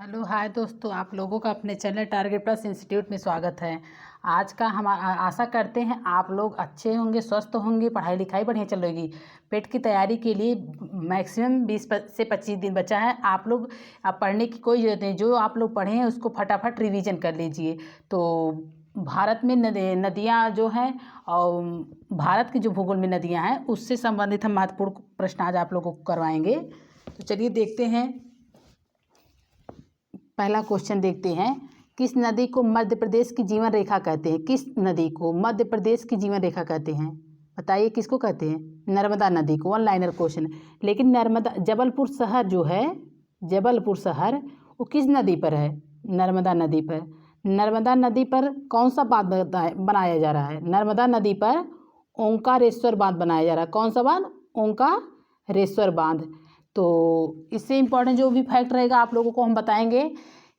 Hello hi दोस्तों, आप लोगों का अपने चैनल टारगेट प्लस इंस्टीट्यूट में स्वागत है। आज का हम आशा करते हैं आप लोग अच्छे होंगे, स्वस्थ होंगे, पढ़ाई लिखाई बढ़िया चल रही। पेट की तैयारी के लिए मैक्सिमम 20 से 25 दिन बचा है। आप लोग अब पढ़ने की कोई ज़रूरत नहीं, जो आप लोग पढ़े हैं उसको फटाफट रिवीजन कर लीजिए। तो भारत में नदियाँ जो हैं और भारत की जो भूगोल में नदियाँ हैं उससे संबंधित हम महत्वपूर्ण प्रश्न आज आप लोगों को करवाएंगे। तो चलिए देखते हैं। पहला क्वेश्चन देखते हैं, किस नदी को मध्य प्रदेश की जीवन रेखा कहते हैं? किस नदी को मध्य प्रदेश की जीवन रेखा कहते हैं? बताइए किसको कहते हैं? नर्मदा नदी को। One liner question. लेकिन नर्मदा जबलपुर शहर जो है, जबलपुर शहर वो किस नदी पर है? नर्मदा नदी पर। नर्मदा नदी पर कौन सा बांध बनाया जा रहा है? नर्मदा नदी पर ओंकारेश्वर बांध बनाया जा रहा है। कौन सा बांध? ओंकारेश्वर बांध। तो इससे इम्पोर्टेंट जो भी फैक्ट रहेगा आप लोगों को हम बताएंगे।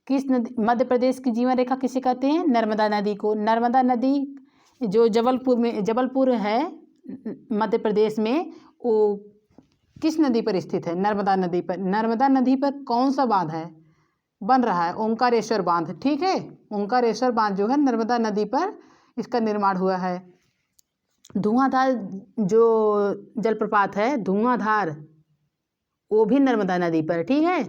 किस नदी मध्य प्रदेश की जीवन रेखा किसे कहते हैं? नर्मदा नदी को। नर्मदा नदी जो जबलपुर है मध्य प्रदेश में, वो किस नदी पर स्थित है? नर्मदा नदी पर। नर्मदा नदी पर कौन सा बांध है बन रहा है? ओंकारेश्वर बांध। ठीक है, ओंकारेश्वर बांध जो है नर्मदा नदी पर इसका निर्माण हुआ है। धुआंधार जो जलप्रपात है, धुआंधार, वो भी नर्मदा नदी पर। ठीक है।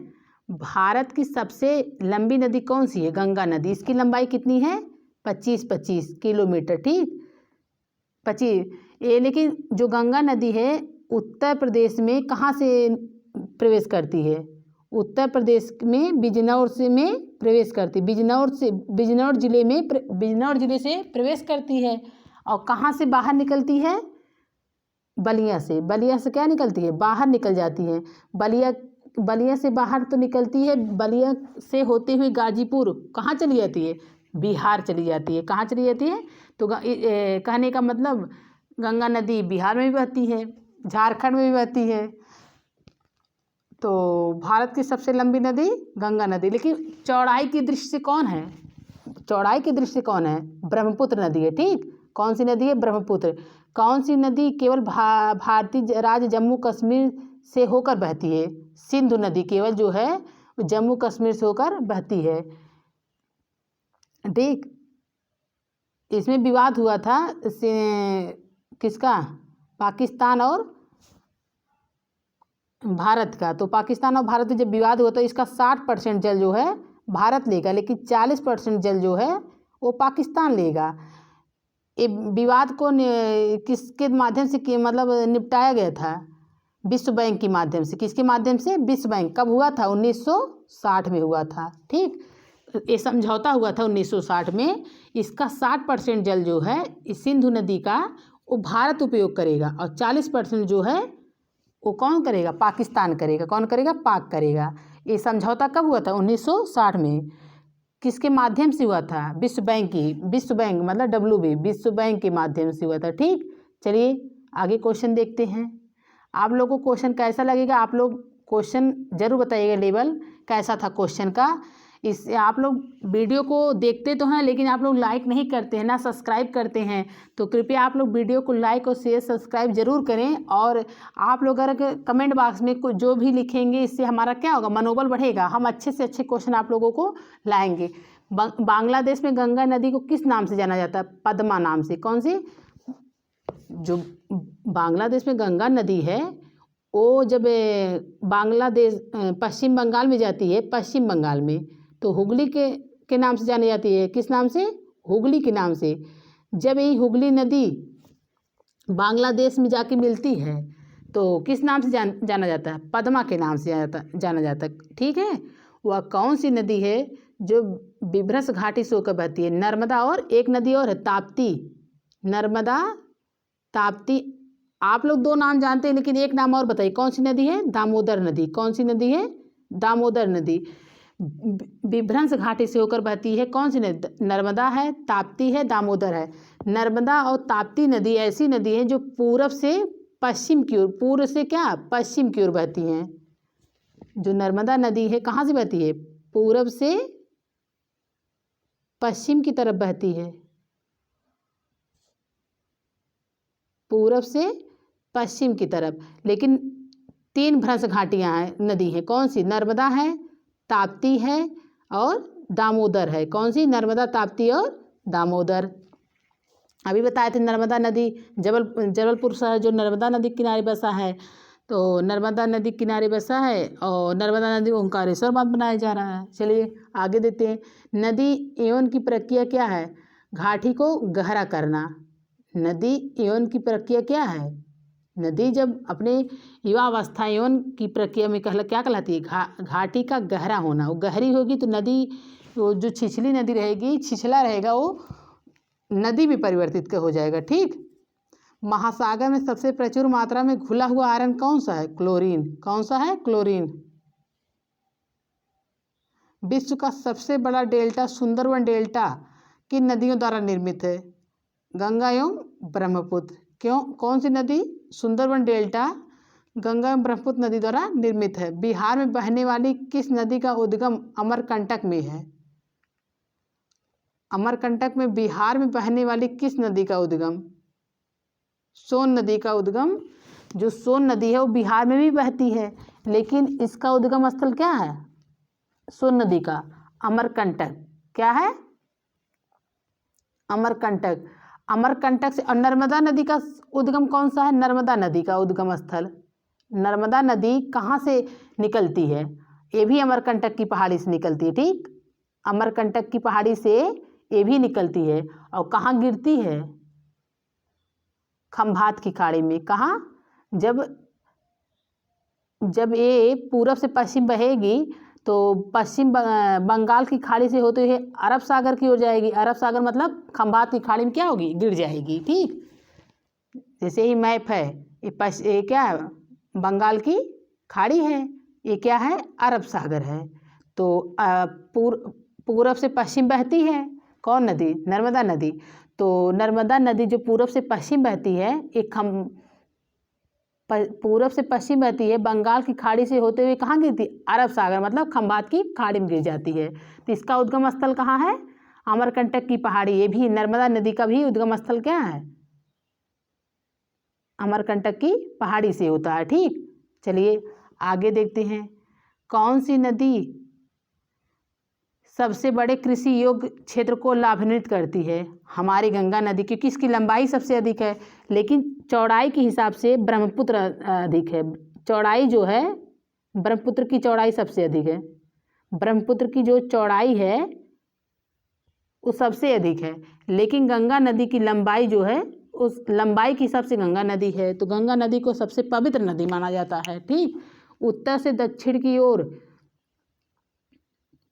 भारत की सबसे लंबी नदी कौन सी है? गंगा नदी। इसकी लंबाई कितनी है? 25 किलोमीटर। ठीक, 25 ये। लेकिन जो गंगा नदी है उत्तर प्रदेश में कहाँ से प्रवेश करती है? उत्तर प्रदेश में बिजनौर से में प्रवेश करती, बिजनौर जिले से प्रवेश करती है। और कहाँ से बाहर निकलती है? बलिया से। बलिया से क्या निकलती है? बाहर निकल जाती है। बलिया से बाहर तो निकलती है, बलिया से होते हुए गाजीपुर कहाँ चली जाती है? बिहार चली जाती है। कहाँ चली जाती है? तो कहने का मतलब गंगा नदी बिहार में भी बहती है, झारखंड में भी बहती है। तो भारत की सबसे लंबी नदी गंगा नदी। लेकिन चौड़ाई की दृष्टि से कौन है? चौड़ाई की दृष्टि से कौन है? ब्रह्मपुत्र नदी है। ठीक, कौन सी नदी है? ब्रह्मपुत्र। कौन सी नदी केवल भारतीय राज्य जम्मू कश्मीर से होकर बहती है? सिंधु नदी केवल जो है जम्मू कश्मीर से होकर बहती है। ठीक, इसमें विवाद हुआ था किसका? पाकिस्तान और भारत का। तो पाकिस्तान और भारत में जब विवाद हुआ तो इसका 60% जल जो है भारत लेगा, लेकिन 40% जल जो है वो पाकिस्तान लेगा। ये विवाद को किसके माध्यम से मतलब निपटाया गया था? विश्व बैंक के माध्यम से। किसके माध्यम से? विश्व बैंक। कब हुआ था? 1960 में हुआ था। ठीक, ये समझौता हुआ था 1960 में। इसका 60% जल जो है इस सिंधु नदी का वो भारत उपयोग करेगा, और 40% जो है वो कौन करेगा? पाकिस्तान करेगा। कौन करेगा? पाक करेगा। ये समझौता कब हुआ था? 1960 में। किसके माध्यम से हुआ था? विश्व बैंक की। विश्व बैंक मतलब WB, विश्व बैंक के माध्यम से हुआ था। ठीक, चलिए आगे क्वेश्चन देखते हैं। आप लोगों को क्वेश्चन कैसा लगेगा? आप लोग क्वेश्चन जरूर बताइएगा, लेवल कैसा था क्वेश्चन का। इस आप लोग वीडियो को देखते तो हैं लेकिन आप लोग लाइक नहीं करते हैं ना, सब्सक्राइब करते हैं। तो कृपया आप लोग वीडियो को लाइक और शेयर सब्सक्राइब जरूर करें। और आप लोग अगर कमेंट बॉक्स में कुछ जो भी लिखेंगे इससे हमारा क्या होगा? मनोबल बढ़ेगा। हम अच्छे से अच्छे क्वेश्चन आप लोगों को लाएंगे। बांग्लादेश में गंगा नदी को किस नाम से जाना जाता है? पद्मा नाम से। कौन सी? जो बांग्लादेश में गंगा नदी है वो जब बांग्लादेश पश्चिम बंगाल में जाती है, पश्चिम बंगाल में, तो हुगली के नाम से जानी जाती है। किस नाम से? हुगली के नाम से। जब ये हुगली नदी बांग्लादेश में जाके मिलती है तो किस नाम से जाना जाता है? पद्मा के नाम से जाना जाता है। ठीक है। वह कौन सी नदी है जो विभ्रस घाटी से होकर बहती है? नर्मदा और एक नदी और है ताप्ती। नर्मदा, ताप्ती। आप लोग दो नाम जानते हैं लेकिन एक नाम और बताइए, कौन सी नदी है? दामोदर नदी। कौन सी नदी है? दामोदर नदी। विभ्रंश घाटी से होकर बहती है। कौन सी नदी? नर्मदा है, ताप्ती है, दामोदर है। नर्मदा और ताप्ती नदी ऐसी नदी है जो पूरब से पश्चिम की ओर, पूर्व से क्या पश्चिम की ओर बहती हैं। जो नर्मदा नदी है कहाँ से बहती है? पूरब से पश्चिम की तरफ बहती है। पूरब से पश्चिम की तरफ। लेकिन 3 भ्रंश घाटियाँ हैं, नदी हैं। कौन सी? नर्मदा है, ताप्ती है और दामोदर है। कौन सी? नर्मदा, ताप्ती और दामोदर। अभी बताए थे नर्मदा नदी जबलपुर शहर जो नर्मदा नदी किनारे बसा है, तो नर्मदा नदी किनारे बसा है और नर्मदा नदी ओंकारेश्वर बांध बनाया जा रहा है। चलिए आगे देते हैं। नदी एवं की प्रक्रिया क्या है? घाटी को गहरा करना। नदी एवं की प्रक्रिया क्या है? नदी जब अपने युवावस्था एवं की प्रक्रिया में क्या कहलाती है? घाटी का गहरा होना। वो गहरी होगी तो नदी, वो जो छिछली नदी रहेगी, छिछला रहेगा, वो नदी भी परिवर्तित हो जाएगा। ठीक। महासागर में सबसे प्रचुर मात्रा में घुला हुआ आयरन कौन सा है? क्लोरीन। कौन सा है? क्लोरीन। विश्व का सबसे बड़ा डेल्टा सुंदरवन डेल्टा किन नदियों द्वारा निर्मित है? गंगा एवं ब्रह्मपुत्र। क्यों? कौन सी नदी? सुंदरवन डेल्टा गंगा एवं ब्रह्मपुत्र नदी द्वारा निर्मित है। बिहार में बहने वाली किस नदी का उद्गम अमरकंटक में है? अमरकंटक में बिहार में बहने वाली किस नदी का उद्गम? सोन नदी का उद्गम। जो सोन नदी है वो बिहार में भी बहती है, लेकिन इसका उद्गम स्थल क्या है? सोन नदी का अमरकंटक। क्या है? अमरकंटक। अमरकंटक से। और नर्मदा नदी का उद्गम कौन सा है? नर्मदा नदी का उद्गम स्थल। नर्मदा नदी कहाँ से निकलती है? ये भी अमरकंटक की पहाड़ी से निकलती है। ठीक। अमरकंटक की पहाड़ी से ये भी निकलती है। और कहाँ गिरती है? खंभात की खाड़ी में। कहाँ? जब ये पूरब से पश्चिम बहेगी तो पश्चिम बंगाल की खाड़ी से होते हुए अरब सागर की ओर जाएगी। अरब सागर मतलब खंभात की खाड़ी में क्या होगी? गिर जाएगी। ठीक। जैसे ही मैप है, ये क्या है? बंगाल की खाड़ी है, ये क्या है? अरब सागर है। तो पूरब से पश्चिम बहती है कौन नदी? नर्मदा नदी। तो नर्मदा नदी जो पूरब से पश्चिम बहती है, एक पूरब से पश्चिम बहती है, बंगाल की खाड़ी से होते हुए कहाँ गिरती? अरब सागर मतलब खंभात की खाड़ी में गिर जाती है। तो इसका उद्गम स्थल कहाँ है? अमरकंटक की पहाड़ी। ये भी नर्मदा नदी का भी उद्गम स्थल क्या है? अमरकंटक की पहाड़ी से होता है। ठीक। चलिए आगे देखते हैं। कौन सी नदी सबसे बड़े कृषि योग्य क्षेत्र को लाभान्वित करती है? हमारी गंगा नदी, क्योंकि इसकी लंबाई सबसे अधिक है, लेकिन चौड़ाई के हिसाब से ब्रह्मपुत्र अधिक है। चौड़ाई जो है ब्रह्मपुत्र की चौड़ाई सबसे अधिक है। ब्रह्मपुत्र की जो चौड़ाई है वो सबसे अधिक है, लेकिन गंगा नदी की लंबाई जो है उस लंबाई के हिसाब से गंगा नदी है, तो गंगा नदी को सबसे पवित्र नदी माना जाता है। ठीक। उत्तर से दक्षिण की ओर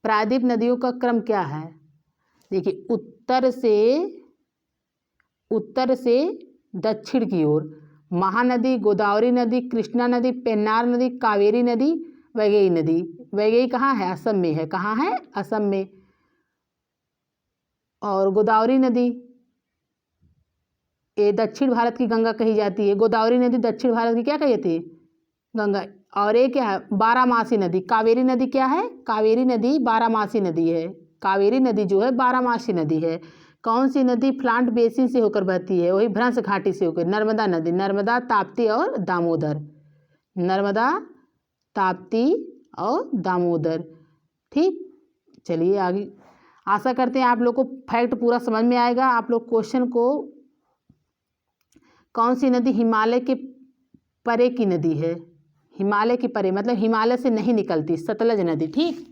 प्रायद्वीप नदियों का क्रम क्या है? देखिए, उत्तर से दक्षिण की ओर महानदी, गोदावरी नदी, कृष्णा नदी, पेन्नार नदी, कावेरी नदी, वैगई नदी। वैगई कहाँ है? असम में है। कहाँ है? असम में। और गोदावरी नदी ये दक्षिण भारत की गंगा कही जाती है। गोदावरी नदी दक्षिण भारत की क्या कही जाती है? गंगा। और ये क्या है? बारहमासी नदी। कावेरी नदी क्या है? कावेरी नदी बारहमासी नदी है। कावेरी नदी जो है बारहमासी नदी है। कौन सी नदी प्लांट बेसिन से होकर बहती है? वही भ्रंश घाटी से होकर। नर्मदा नदी। नर्मदा, ताप्ती और दामोदर। नर्मदा, ताप्ती और दामोदर। ठीक। चलिए आगे। आशा करते हैं आप लोग को फैक्ट पूरा समझ में आएगा। आप लोग क्वेश्चन को, कौन सी नदी हिमालय के परे की नदी है? हिमालय के परे मतलब हिमालय से नहीं निकलती, सतलज नदी। ठीक।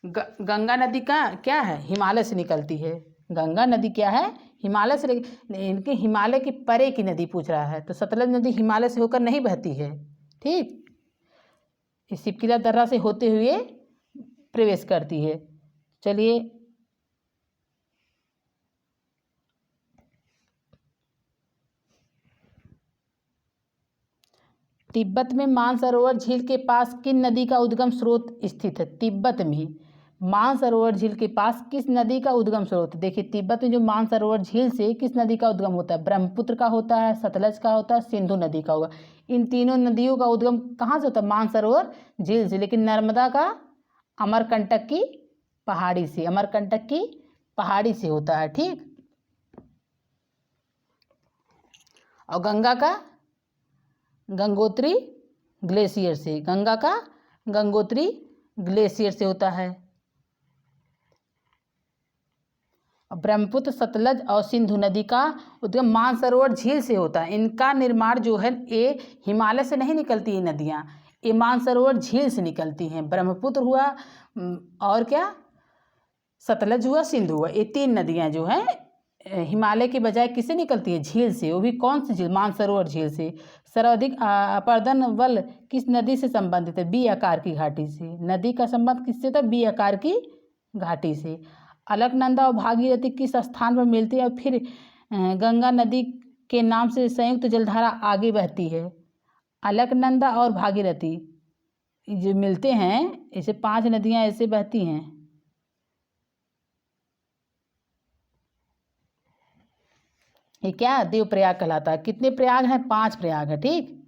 गंगा नदी का क्या है? हिमालय से निकलती है। गंगा नदी क्या है? हिमालय से। इनके हिमालय के परे की नदी पूछ रहा है, तो सतलज नदी हिमालय से होकर नहीं बहती है। ठीक। इस सिपकिला दर्रा से होते हुए प्रवेश करती है। चलिए तिब्बत में मानसरोवर झील के पास किन नदी का उद्गम स्रोत स्थित है? तिब्बत में मानसरोवर झील के पास किस नदी का उद्गम स्रोत? देखिए, तिब्बत में जो मानसरोवर झील से किस नदी का उद्गम होता है? ब्रह्मपुत्र का होता है, सतलज का होता है, सिंधु नदी का होगा। इन तीनों नदियों का उद्गम कहाँ से होता है? मानसरोवर झील से। लेकिन नर्मदा का अमरकंटक की पहाड़ी से, अमरकंटक की पहाड़ी से होता है। ठीक। और गंगा का गंगोत्री ग्लेशियर से। गंगा का गंगोत्री ग्लेशियर से होता है। ब्रह्मपुत्र, सतलज और सिंधु नदी का उद्गम मानसरोवर झील से होता है। इनका निर्माण जो है ये हिमालय से नहीं निकलती ये नदियाँ, ये मानसरोवर झील से निकलती हैं। ब्रह्मपुत्र हुआ और क्या, सतलज हुआ, सिंधु हुआ, ये 3 नदियाँ जो हैं हिमालय के बजाय किससे निकलती है? झील से। वो भी कौन सी झील? मानसरोवर झील से। सर्वाधिक अपर्दन बल किस नदी से संबंधित है? बी आकार की घाटी से। नदी का संबंध किससे था? बी आकार की घाटी से। अलकनंदा और भागीरथी किस स्थान पर मिलती है और फिर गंगा नदी के नाम से संयुक्त जलधारा आगे बहती है? अलकनंदा और भागीरथी जो मिलते हैं, ऐसे 5 नदियाँ ऐसे बहती हैं। ये क्या? देव प्रयाग कहलाता है। कितने प्रयाग हैं? 5 प्रयाग है। ठीक,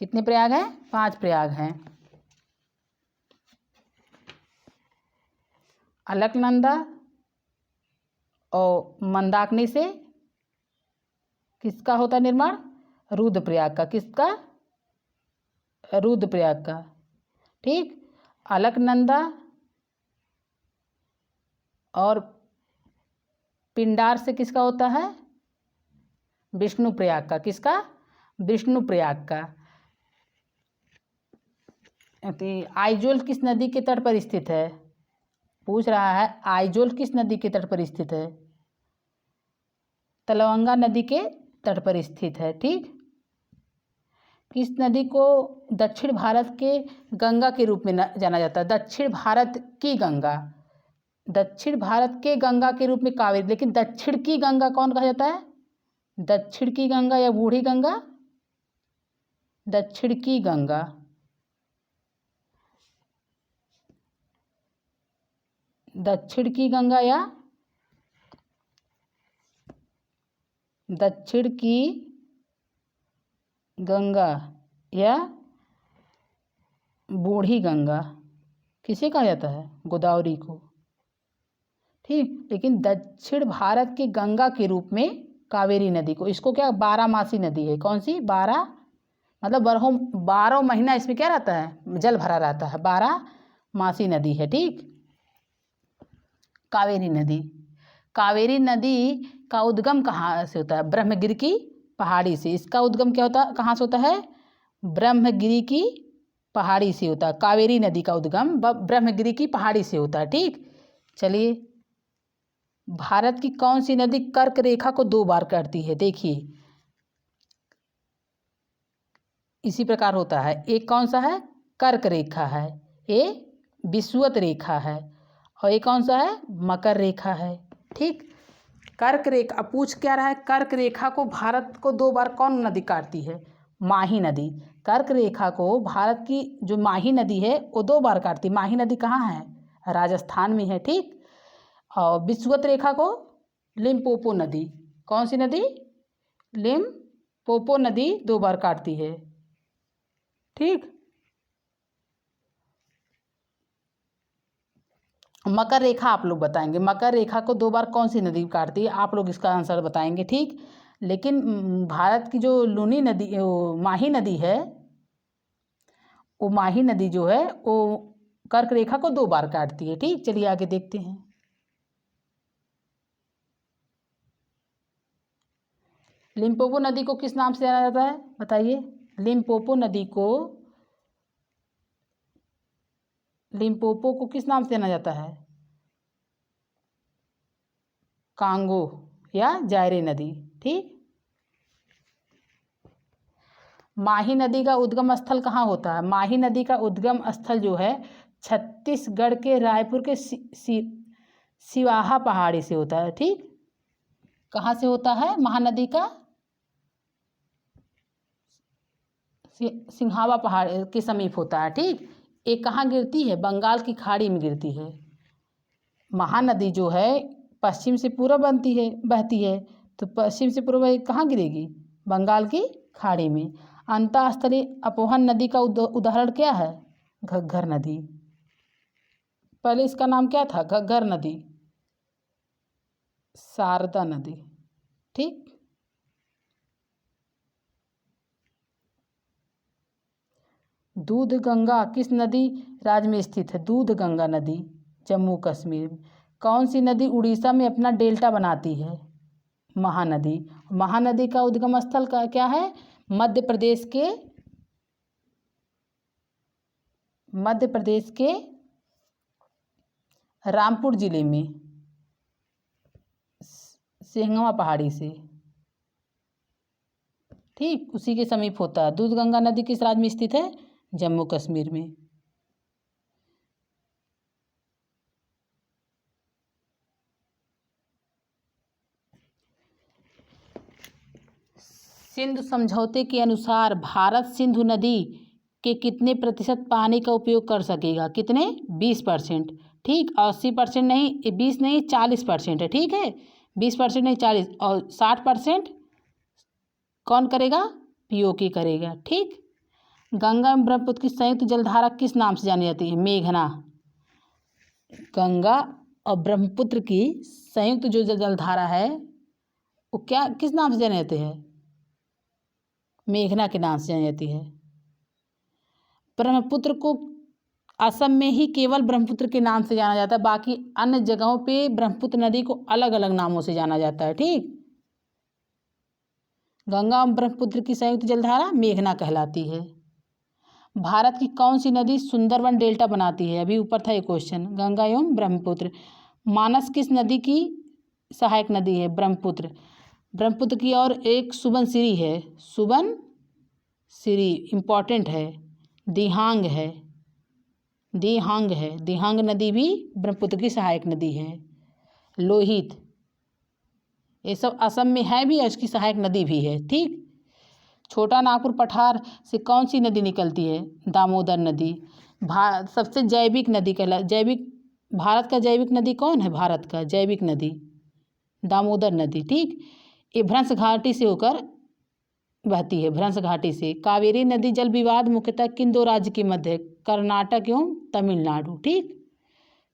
कितने प्रयाग हैं? 5 प्रयाग हैं। अलकनंदा और मंदाकिनी से किसका होता निर्माण? रुद्रप्रयाग का। किसका? रुद्रप्रयाग का। ठीक, अलकनंदा और पिंडार से किसका होता है? विष्णुप्रयाग का। किसका? विष्णुप्रयाग का। आइजोल किस नदी के तट पर स्थित है? पूछ रहा है आइजोल किस नदी के तट पर स्थित है? तलवंगा नदी के तट पर स्थित है। ठीक, किस नदी को दक्षिण भारत के गंगा के रूप में जाना जाता है? दक्षिण भारत की गंगा। दक्षिण भारत के गंगा के रूप में कावेरी, लेकिन दक्षिण की गंगा कौन कहा जाता है? दक्षिण की गंगा या बूढ़ी गंगा? दक्षिण की गंगा। दक्षिण की गंगा या दक्षिण की गंगा या बूढ़ी गंगा किसे कहा जाता है? गोदावरी को। ठीक, लेकिन दक्षिण भारत की गंगा के रूप में कावेरी नदी को, इसको क्या 12मासी नदी है। कौन सी? 12 मतलब 12 महीना इसमें क्या रहता है? जल भरा रहता है। 12मासी नदी है। ठीक, कावेरी नदी। कावेरी नदी का उद्गम कहाँ से होता है? ब्रह्मगिरि की पहाड़ी से। इसका उद्गम क्या होता है? कहाँ से होता है? ब्रह्मगिरि की पहाड़ी से होता है। कावेरी नदी का उद्गम ब्रह्मगिरि की पहाड़ी से होता है। ठीक, चलिए, भारत की कौन सी नदी कर्क रेखा को 2 बार काटती है? देखिए, इसी प्रकार होता है। एक कौन सा है? कर्क रेखा है। ये विषुवत रेखा है। और ये कौन सा है? मकर रेखा है। ठीक, कर्क रेखा पूछ क्या रहा है? कर्क रेखा को भारत को 2 बार कौन नदी काटती है? माही नदी। कर्क रेखा को भारत की जो माही नदी है वो 2 बार काटती है। माही नदी कहाँ है? राजस्थान में है। ठीक, और विषुवत रेखा को लिम्पोपो नदी। कौन सी नदी? लिम्पोपो नदी 2 बार काटती है। ठीक, मकर रेखा आप लोग बताएंगे। मकर रेखा को 2 बार कौन सी नदी काटती है? आप लोग इसका आंसर बताएंगे। ठीक, लेकिन भारत की जो लूनी नदी, वो माही नदी है, वो माही नदी जो है वो कर्क रेखा को 2 बार काटती है। ठीक, चलिए आगे देखते हैं। लिम्पोपो नदी को किस नाम से जाना जाता है? बताइए। लिम्पोपो नदी को, लिम्पोपो को किस नाम से जाना जाता है? कांगो या जायरे नदी। ठीक, माही नदी का उद्गम स्थल कहाँ होता है? माही नदी का उद्गम स्थल जो है छत्तीसगढ़ के रायपुर के सिवाहा पहाड़ी से होता है। ठीक, कहाँ से होता है? महानदी का सिंहावा पहाड़ के समीप होता है। ठीक, ये कहाँ गिरती है? बंगाल की खाड़ी में गिरती है। महानदी जो है पश्चिम से पूर्व बहती है, तो पश्चिम से पूर्व कहाँ गिरेगी? बंगाल की खाड़ी में। अंतःस्थलीय अपोहन नदी का उदाहरण क्या है? घग्गर नदी। पहले इसका नाम क्या था? घग्गर नदी, शारदा नदी। ठीक, दूध गंगा किस नदी राज्य में स्थित है? दूध गंगा नदी जम्मू कश्मीर। कौन सी नदी उड़ीसा में अपना डेल्टा बनाती है? महानदी। महानदी का उद्गम स्थल का क्या है? मध्य प्रदेश के रामपुर जिले में सिंहवा पहाड़ी से, ठीक उसी के समीप होता है। दूध गंगा नदी किस राज्य में स्थित है? जम्मू कश्मीर में। सिंधु समझौते के अनुसार भारत सिंधु नदी के कितने प्रतिशत पानी का उपयोग कर सकेगा? कितने? 20%। ठीक, 80% नहीं, 20 नहीं, 40% है। ठीक है, 20% नहीं 40, और 60% कौन करेगा? पीओके करेगा। ठीक। गंगा एवं ब्रह्मपुत्र की संयुक्त जलधारा किस नाम से जानी जाती है? मेघना। गंगा और ब्रह्मपुत्र की संयुक्त जो जलधारा है वो क्या किस नाम से जानी जाती है? मेघना के नाम से जानी जाती है। ब्रह्मपुत्र को असम में ही केवल ब्रह्मपुत्र के नाम से जाना जाता है, बाकी अन्य जगहों पे ब्रह्मपुत्र नदी को अलग अलग नामों से जाना जाता है। ठीक, गंगा और ब्रह्मपुत्र की संयुक्त जलधारा मेघना कहलाती है। भारत की कौन सी नदी सुंदरवन डेल्टा बनाती है? अभी ऊपर था ये क्वेश्चन। गंगा एवं ब्रह्मपुत्र। मानस किस नदी की सहायक नदी है? ब्रह्मपुत्र। ब्रह्मपुत्र की और एक सुबनसिरी है, सुबनसिरी इम्पॉर्टेंट है। दिहांग है, दिहांग नदी भी ब्रह्मपुत्र की सहायक नदी है। लोहित, ये सब असम में है भी और इसकी सहायक नदी भी है। ठीक। छोटा नागपुर पठार से कौन सी नदी निकलती है? दामोदर नदी। सबसे जैविक नदी भारत का जैविक नदी कौन है? भारत का जैविक नदी दामोदर नदी। ठीक, ये भ्रंश घाटी से होकर बहती है, भ्रंश घाटी से। कावेरी नदी जल विवाद मुख्यतः किन दो राज्य के मध्य है? कर्नाटक एवं तमिलनाडु। ठीक,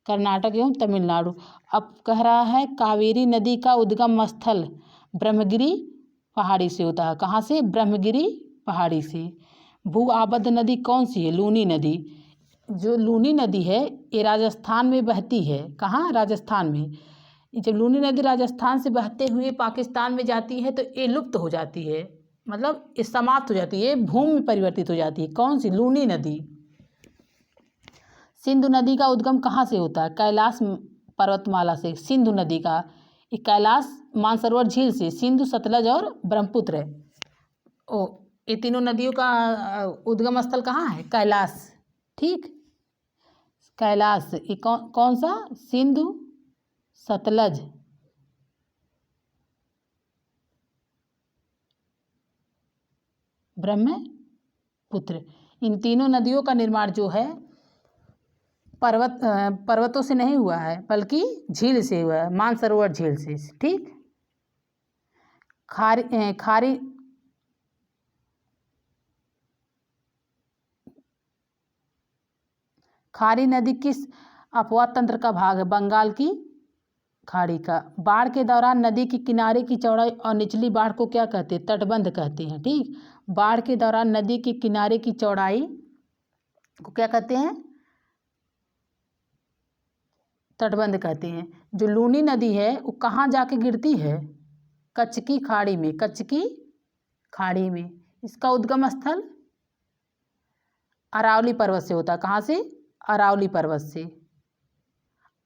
कर्नाटक एवं तमिलनाडु। अब कह रहा है कावेरी नदी का उद्गम स्थल ब्रह्मगिरी पहाड़ी से होता है। कहाँ से? ब्रह्मगिरी पहाड़ी से। भू आबद्ध नदी कौन सी है? लूनी नदी। जो लूनी नदी है ये राजस्थान में बहती है। कहाँ? राजस्थान में। जब लूनी नदी राजस्थान से बहते हुए पाकिस्तान में जाती है तो ये लुप्त हो जाती है, मतलब ये समाप्त हो जाती है, भूमि में परिवर्तित हो जाती है। कौन सी? लूनी नदी। सिंधु नदी का उद्गम कहाँ से होता है? कैलाश पर्वतमाला से। सिंधु नदी का ये कैलाश मानसरोवर झील से। सिंधु, सतलज और ब्रह्मपुत्र है। ये तीनों नदियों का उद्गम स्थल कहाँ है? कैलाश। ठीक, कैलाश। ये कौन सा? सिंधु, सतलज, ब्रह्मपुत्र। इन तीनों नदियों का निर्माण जो है पर्वतों से नहीं हुआ है बल्कि झील से हुआ है, मानसरोवर झील से। ठीक। खारी नदी किस अपवाद तंत्र का भाग है? बंगाल की खाड़ी का। बाढ़ के दौरान नदी के किनारे की चौड़ाई और निचली बाढ़ को क्या कहते हैं? तटबंध कहते हैं। ठीक, बाढ़ के दौरान नदी के किनारे की चौड़ाई को क्या कहते हैं? तटबंध कहते हैं। जो लूनी नदी है वो कहाँ जाके गिरती है? कच्छ की खाड़ी में। कच्छ की खाड़ी में। इसका उद्गम स्थल अरावली पर्वत से होता है। कहाँ से? अरावली पर्वत से।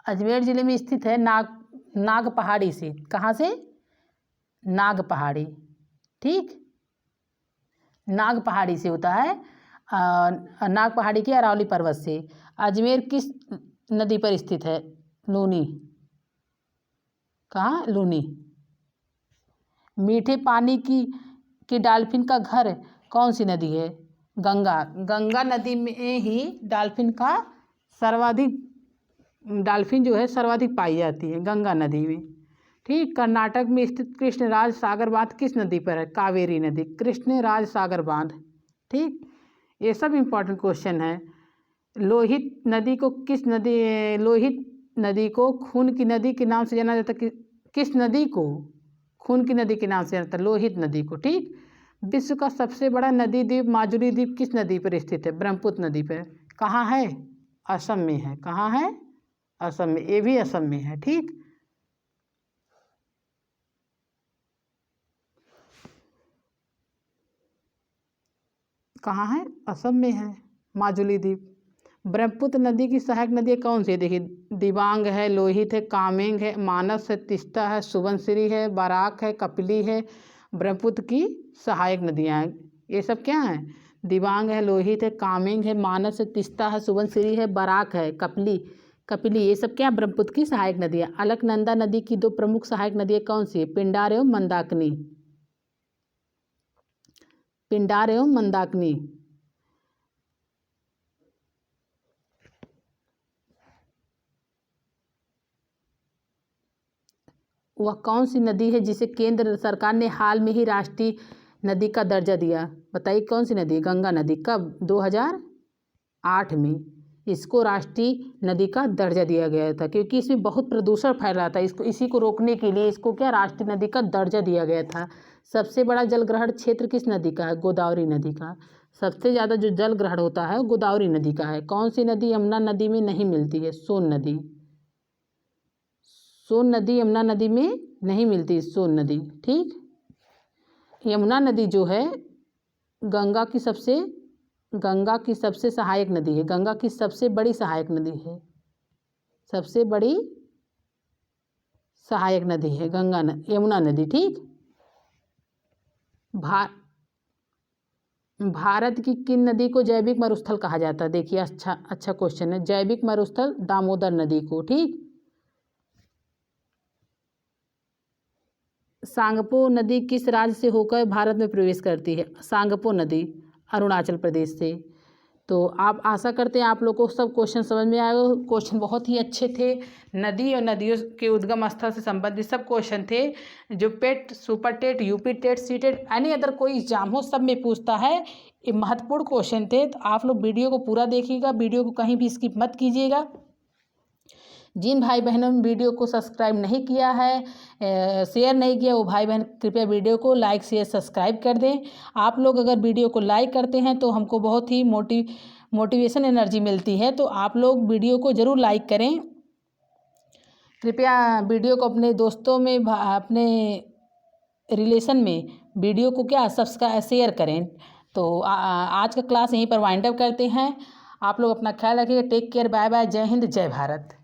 अजमेर जिले में स्थित है नाग पहाड़ी से। कहाँ से? नाग पहाड़ी। ठीक, नाग पहाड़ी से होता है, नाग पहाड़ी के अरावली पर्वत से। अजमेर किस नदी पर स्थित है? लूनी। कहाँ? लूनी। मीठे पानी की डॉल्फिन का घर कौन सी नदी है? गंगा। गंगा नदी में ही डॉल्फिन जो है सर्वाधिक पाई जाती है, गंगा नदी में। ठीक। कर्नाटक में स्थित कृष्णराज सागर बांध किस नदी पर है? कावेरी नदी। कृष्णराज सागर बांध। ठीक, ये सब इम्पोर्टेंट क्वेश्चन है। लोहित नदी को खून की नदी के नाम से जाना जाता है। किस नदी को खून की नदी के नाम से जाना जाता है? लोहित नदी को। ठीक, विश्व का सबसे बड़ा नदी द्वीप माजुली द्वीप किस नदी पर स्थित है? ब्रह्मपुत्र नदी पर। कहाँ है? असम में है। कहाँ है? असम में। ये भी असम में है। ठीक, कहाँ है? असम में है माजुली द्वीप। ब्रह्मपुत्र नदी की सहायक नदियाँ कौन सी है? देखिए, दिबांग है, लोहित है, कामेंग है, मानस है, तीस्ता है, सुबनसिरी है, बराक है, कपिली है। ब्रह्मपुत्र की सहायक नदियाँ हैं ये सब क्या हैं? दिबांग है, लोहित है, कामेंग है, मानस है, तीस्ता है, सुबनसिरी है, बराक है, कपिली ये सब क्या? ब्रह्मपुत्र की सहायक नदियाँ। अलकनंदा नदी की दो प्रमुख सहायक नदियाँ कौन सी है? पिंडार एवं मंदाकिनी। पिंडार एवं मंदाकिनी। वह कौन सी नदी है जिसे केंद्र सरकार ने हाल में ही राष्ट्रीय नदी का दर्जा दिया? बताइए कौन सी नदी? गंगा नदी। कब? 2008 में इसको राष्ट्रीय नदी का दर्जा दिया गया था, क्योंकि इसमें बहुत प्रदूषण फैल रहा था। इसी को रोकने के लिए इसको क्या राष्ट्रीय नदी का दर्जा दिया गया था। सबसे बड़ा जलग्रहण क्षेत्र किस नदी का है? गोदावरी नदी का। सबसे ज़्यादा जो जल ग्रहण होता है गोदावरी नदी का है। कौन सी नदी यमुना नदी में नहीं मिलती है? सोन नदी। सोन नदी यमुना नदी में नहीं मिलती। सोन नदी। ठीक, यमुना नदी जो है गंगा की सबसे सहायक नदी है। गंगा की सबसे बड़ी सहायक नदी है। सबसे बड़ी सहायक नदी है यमुना नदी। ठीक, भारत की किन नदी को जैविक मरुस्थल कहा जाता है? देखिए, अच्छा क्वेश्चन है। जैविक मरुस्थल दामोदर नदी को। ठीक, सांगपो नदी किस राज्य से होकर भारत में प्रवेश करती है? सांगपो नदी अरुणाचल प्रदेश से। तो आप आशा करते हैं आप लोग को सब क्वेश्चन समझ में आए। क्वेश्चन बहुत ही अच्छे थे। नदी और नदियों के उद्गम स्थल से संबंधित सब क्वेश्चन थे जो PET, super TET, UP TET, C TET, any other कोई एग्जाम हो सब में पूछता है। ये महत्वपूर्ण क्वेश्चन थे। तो आप लोग वीडियो को पूरा देखिएगा, वीडियो को कहीं भी स्किप मत कीजिएगा। जिन भाई बहनों ने वीडियो को सब्सक्राइब नहीं किया है, शेयर नहीं किया, वो भाई बहन कृपया वीडियो को लाइक शेयर सब्सक्राइब कर दें। आप लोग अगर वीडियो को लाइक करते हैं तो हमको बहुत ही मोटिवेशन एनर्जी मिलती है। तो आप लोग वीडियो को ज़रूर लाइक करें। कृपया वीडियो को अपने दोस्तों में, अपने रिलेशन में वीडियो को क्या सब्सक्राइब शेयर करें। तो आज का क्लास यहीं पर वाइंड अप करते हैं। आप लोग अपना ख्याल रखिएगा। टेक केयर, बाय बाय, जय हिंद, जय भारत।